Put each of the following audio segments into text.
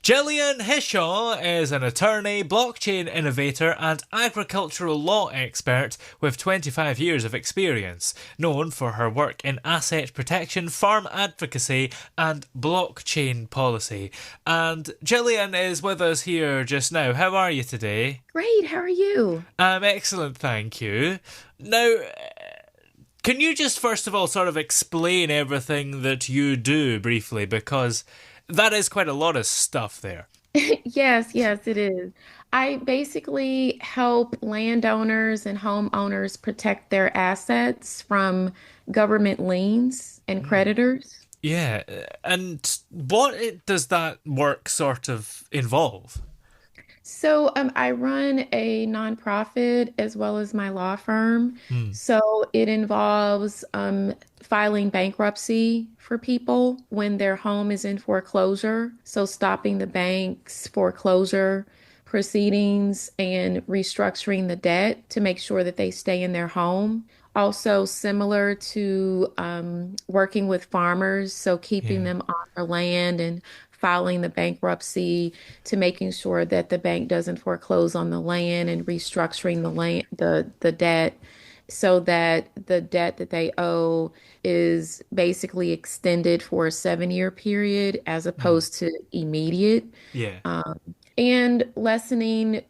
Gillian Hishaw is an attorney, blockchain innovator, and agricultural law expert with 25 years of experience, known for her work in asset protection, farm advocacy, and blockchain policy. And Gillian is with us here just now. How are you today? Great, how are you? I'm excellent, thank you. Now, can you just first of all sort of explain everything that you do briefly? Because that is quite a lot of stuff there. Yes, it is. I basically help landowners and homeowners protect their assets from government liens and creditors. Yeah, and what does that work sort of involve? I run a nonprofit as well as my law firm. Hmm. So it involves filing bankruptcy for people when their home is in foreclosure. So stopping the bank's foreclosure proceedings and restructuring the debt to make sure that they stay in their home. Also, similar to working with farmers, so keeping Yeah. them on their land and filing the bankruptcy to making sure that the bank doesn't foreclose on the land and restructuring the debt so that the debt that they owe is basically extended for a 7-year period as Hmm. opposed to immediate. Yeah. Um, and reducing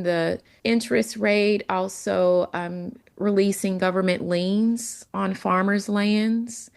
the interest rate, also releasing government liens on farmers' lands,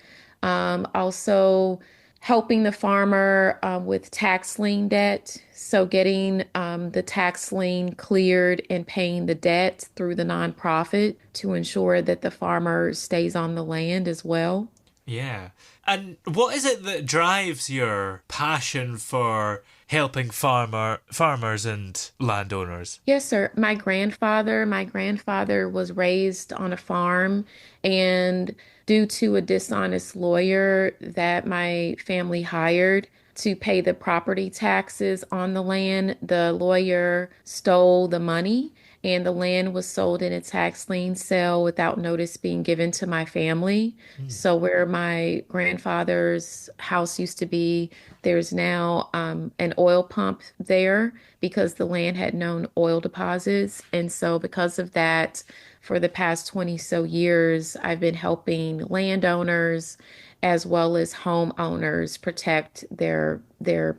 also helping the farmer with tax lien debt. So getting the tax lien cleared and paying the debt through the nonprofit to ensure that the farmer stays on the land as well. Yeah. And what is it that drives your passion for helping farmers and landowners? Yes, sir. My grandfather was raised on a farm, and due to a dishonest lawyer that my family hired to pay the property taxes on the land, the lawyer stole the money, and the land was sold in a tax lien sale without notice being given to my family. Hmm. So where my grandfather's house used to be, there's now an oil pump there because the land had known oil deposits. And so, because of that, for the past 20 so years, I've been helping landowners as well as homeowners protect their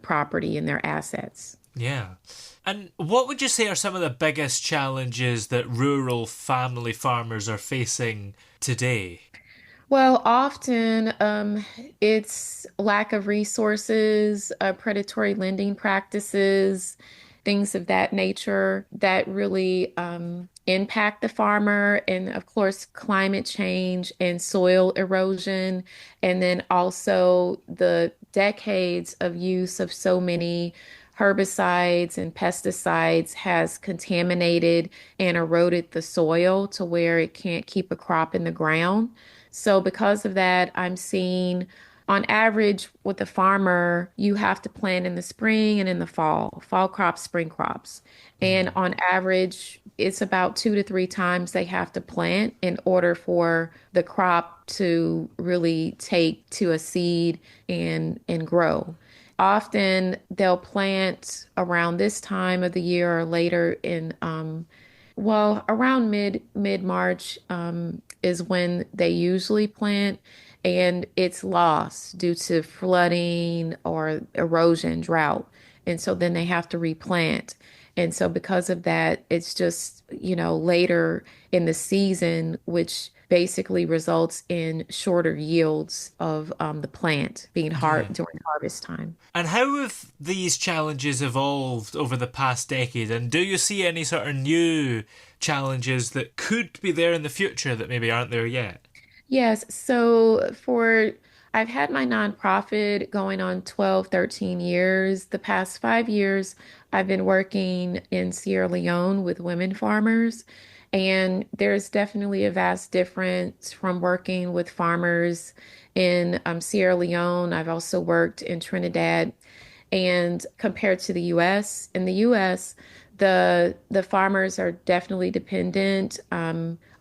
property and their assets. Yeah. And what would you say are some of the biggest challenges that rural family farmers are facing today? Well, often it's lack of resources, predatory lending practices, things of that nature that really impact the farmer. And of course, climate change and soil erosion. And then also the decades of use of so many herbicides and pesticides has contaminated and eroded the soil to where it can't keep a crop in the ground. So because of that, I'm seeing on average with the farmer, you have to plant in the spring and in the fall crops, spring crops. And Hmm. on average, it's about 2 to 3 times they have to plant in order for the crop to really take to a seed and grow. Often they'll plant around this time of the year or later around mid March is when they usually plant, and it's lost due to flooding or erosion, drought, and so then they have to replant. And so because of that, it's just, later in the season, which basically results in shorter yields of the plant being hard Yeah. during harvest time. And how have these challenges evolved over the past decade? And do you see any sort of new challenges that could be there in the future that maybe aren't there yet? Yes, I've had my nonprofit going on 12, 13 years. The past 5 years, I've been working in Sierra Leone with women farmers. And there's definitely a vast difference from working with farmers in Sierra Leone. I've also worked in Trinidad. And compared to the US, in the US, the farmers are definitely dependent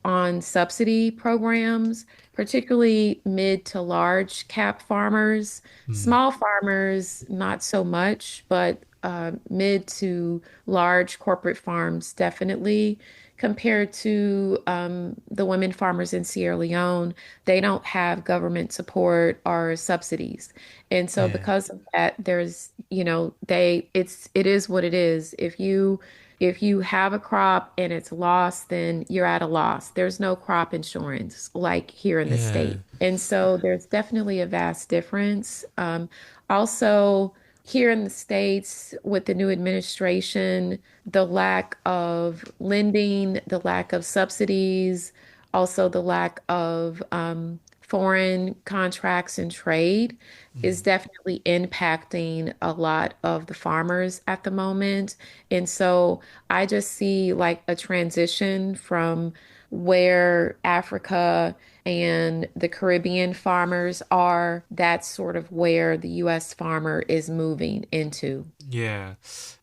on subsidy programs, particularly mid to large cap farmers. Mm. Small farmers, not so much, but mid to large corporate farms, definitely. Compared to the women farmers in Sierra Leone, they don't have government support or subsidies. And so Yeah. because of that, there's, it is what it is. If you have a crop and it's lost, then you're at a loss. There's no crop insurance like here in the Yeah. state. And so there's definitely a vast difference. Also, here in the States, with the new administration, the lack of lending, the lack of subsidies, also the lack of foreign contracts and trade is Mm. definitely impacting a lot of the farmers at the moment. And so I just see like a transition from where Africa and the Caribbean farmers are. That's sort of where the US farmer is moving into. Yeah.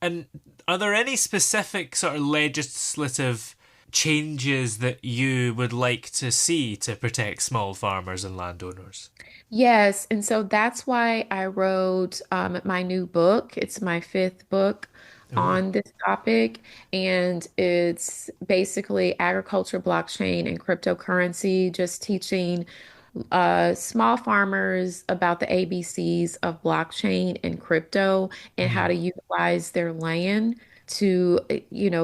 And are there any specific sort of legislative changes that you would like to see to protect small farmers and landowners? Yes, and so that's why I wrote my new book. It's my fifth book Oh. on this topic, and it's basically agriculture, blockchain, and cryptocurrency, just teaching small farmers about the ABCs of blockchain and crypto and how Mm. to utilize their land to,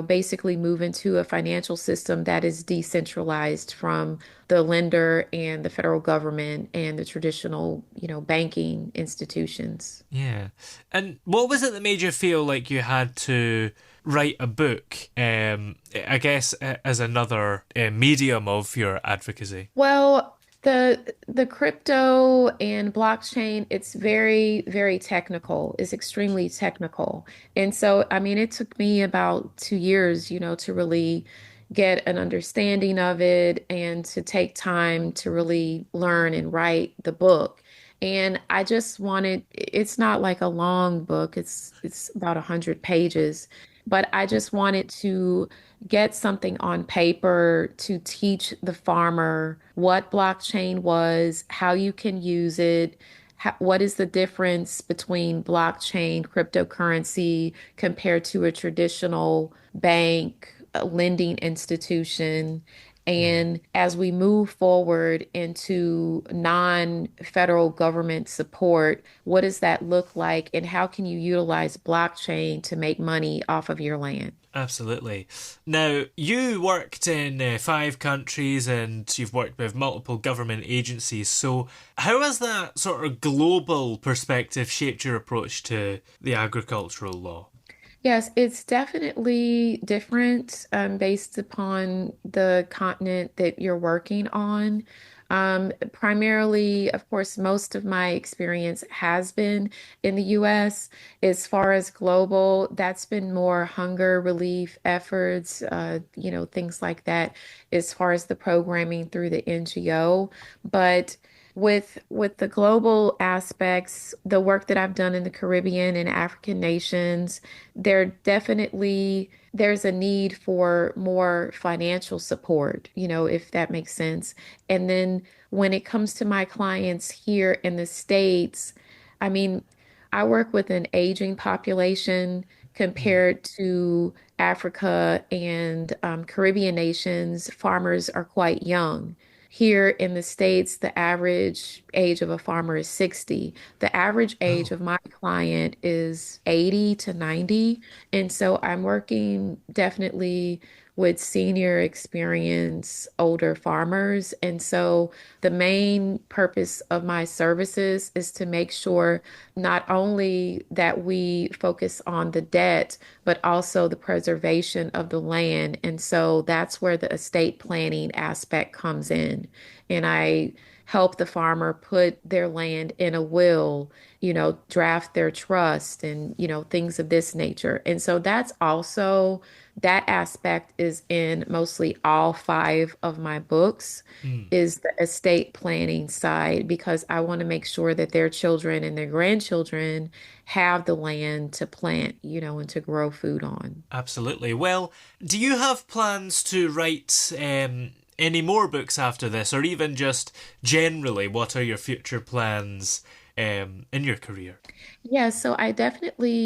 basically move into a financial system that is decentralized from the lender and the federal government and the traditional, banking institutions. Yeah. And what was it that made you feel like you had to write a book, I guess, as another medium of your advocacy? Well, the crypto and blockchain, it's very, very technical. It's extremely technical. And so, I mean, it took me about 2 years, to really get an understanding of it and to take time to really learn and write the book. And I just wanted, it's not like a long book. It's about 100 pages, but I just wanted to get something on paper to teach the farmer what blockchain was, how you can use it, what is the difference between blockchain, cryptocurrency compared to a traditional bank, a lending institution. Yeah. And as we move forward into non-federal government support, what does that look like, and how can you utilize blockchain to make money off of your land? Absolutely. Now, you worked in 5 countries and you've worked with multiple government agencies. So, how has that sort of global perspective shaped your approach to the agricultural law? Yes, it's definitely different based upon the continent that you're working on. Primarily, of course, most of my experience has been in the US. As far as global, that's been more hunger relief efforts, things like that, as far as the programming through the NGO. But with the global aspects, the work that I've done in the Caribbean and African nations, there's a need for more financial support, if that makes sense. And then when it comes to my clients here in the States, I mean, I work with an aging population Mm. compared to Africa and Caribbean nations. Farmers are quite young. Here in the States, the average age of a farmer is 60. The average age Oh. of my client is 80 to 90. And so I'm working definitely with senior experience, older farmers. And so the main purpose of my services is to make sure not only that we focus on the debt, but also the preservation of the land. And so that's where the estate planning aspect comes in. And I help the farmer put their land in a will, draft their trust and, things of this nature. And so that aspect is in mostly all five of my books Mm. is the estate planning side because I want to make sure that their children and their grandchildren have the land to plant, and to grow food on. Absolutely. Well, do you have plans to write any more books after this, or even just generally, what are your future plans in your career? Yeah, so I definitely